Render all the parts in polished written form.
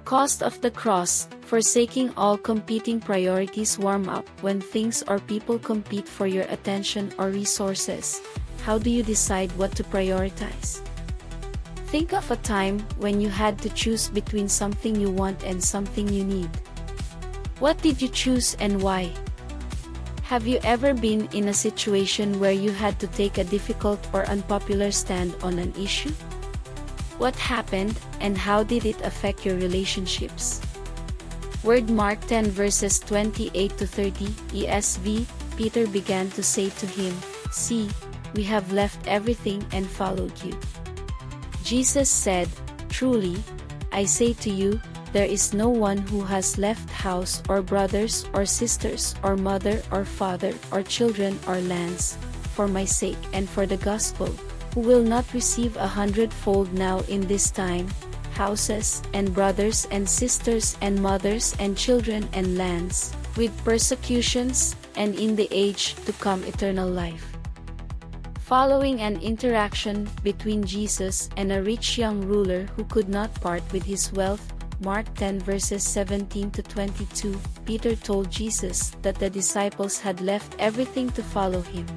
Cost of the cross, forsaking all competing priorities. Warm up when things or people compete for your attention or resources. How do you decide what to prioritize? Think of a time when you had to choose between something you want and something you need. What did you choose and why? Have you ever been in a situation where you had to take a difficult or unpopular stand on an issue? What happened, and how did it affect your relationships? Word Mark 10 verses 28-30, ESV, Peter began to say to him, "See, we have left everything and followed you." Jesus said, "Truly, I say to you, there is no one who has left house or brothers or sisters or mother or father or children or lands, for my sake and for the gospel, who will not receive 100-fold now in this time, houses and brothers and sisters and mothers and children and lands, with persecutions, and in the age to come eternal life." Following an interaction between Jesus and a rich young ruler who could not part with his wealth, Mark 10 verses 17-22, Peter told Jesus that the disciples had left everything to follow him.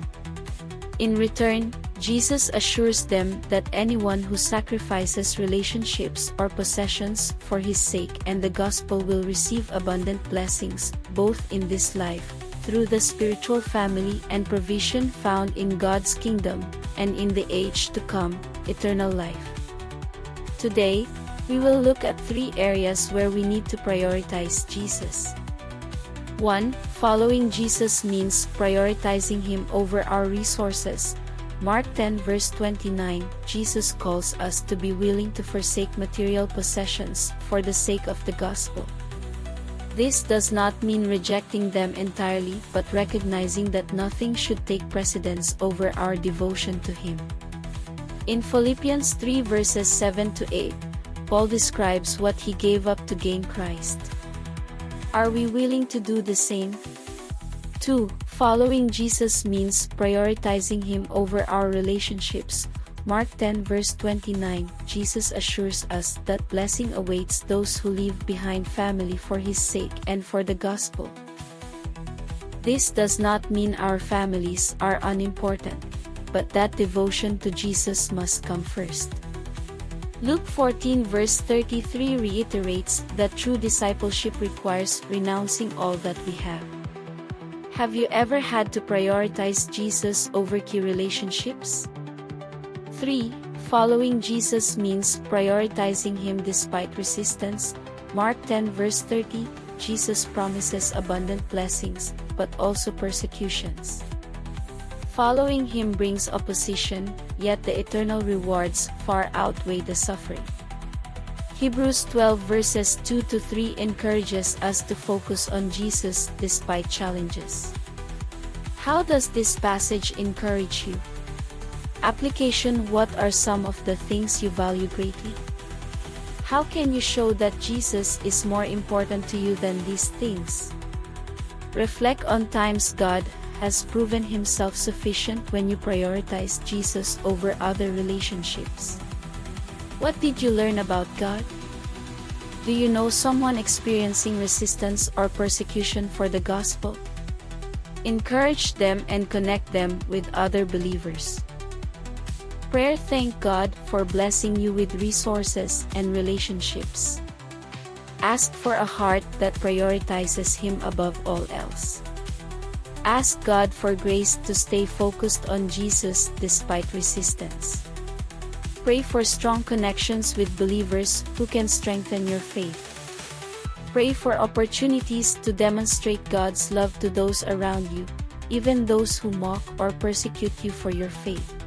In return, Jesus assures them that anyone who sacrifices relationships or possessions for his sake and the gospel will receive abundant blessings, both in this life, through the spiritual family and provision found in God's kingdom, and in the age to come, eternal life. Today, we will look at 3 areas where we need to prioritize Jesus. 1. Following Jesus means prioritizing Him over our resources. Mark 10 verse 29, Jesus calls us to be willing to forsake material possessions for the sake of the gospel. This does not mean rejecting them entirely, but recognizing that nothing should take precedence over our devotion to Him. In Philippians 3 verses 7-8, Paul describes what he gave up to gain Christ. Are we willing to do the same? 2. Following Jesus means prioritizing Him over our relationships. Mark 10 verse 29, Jesus assures us that blessing awaits those who leave behind family for His sake and for the gospel. This does not mean our families are unimportant, but that devotion to Jesus must come first. Luke 14 verse 33 reiterates that true discipleship requires renouncing all that we have. Have you ever had to prioritize Jesus over key relationships? 3. Following Jesus means prioritizing Him despite resistance. Mark 10 verse 30, Jesus promises abundant blessings, but also persecutions. Following Him brings opposition, yet the eternal rewards far outweigh the suffering. Hebrews 12 verses 2-3 encourages us to focus on Jesus despite challenges. How does this passage encourage you? Application: what are some of the things you value greatly? How can you show that Jesus is more important to you than these things? Reflect on times God has proven Himself sufficient when you prioritize Jesus over other relationships. What did you learn about God? Do you know someone experiencing resistance or persecution for the gospel? Encourage them and connect them with other believers. Prayer: thank God for blessing you with resources and relationships. Ask for a heart that prioritizes Him above all else. Ask God for grace to stay focused on Jesus despite resistance. Pray for strong connections with believers who can strengthen your faith. Pray for opportunities to demonstrate God's love to those around you, even those who mock or persecute you for your faith.